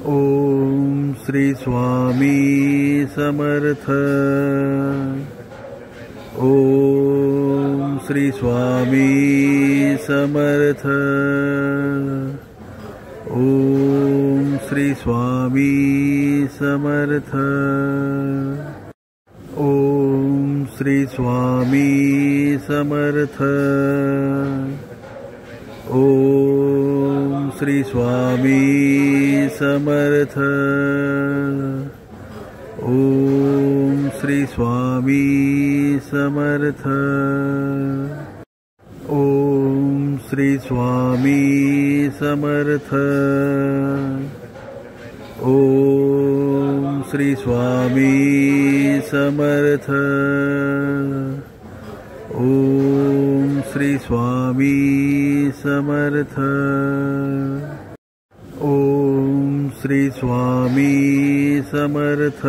Om Shri Swami Samarth. Om Shri Swami Samarth. Om Shri Swami Samarth. Om Shri Swami Samarth. Om Shri Swami Samarth. Om Shri Swami Samarth. Om Shri Swami Samarth. Om Shri Swami Samarth. Om Shri Swami Samarth. Om Shri Swami Samarth.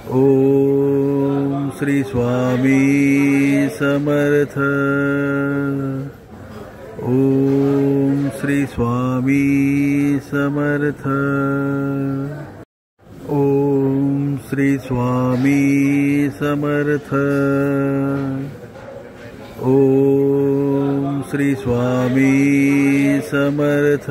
Om Shri Swami Samarth. Om Shri Swami Samarth. Om Shri Swami Samarth. Om Shri Swami Samarth.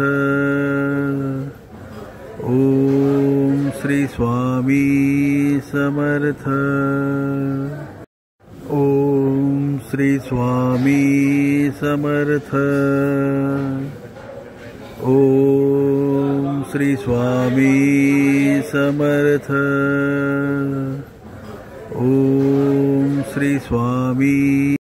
Om Shri Swami Samarth. Om Shri Swami Samarth. Om Shri Swami Samarth. Om Shri Swami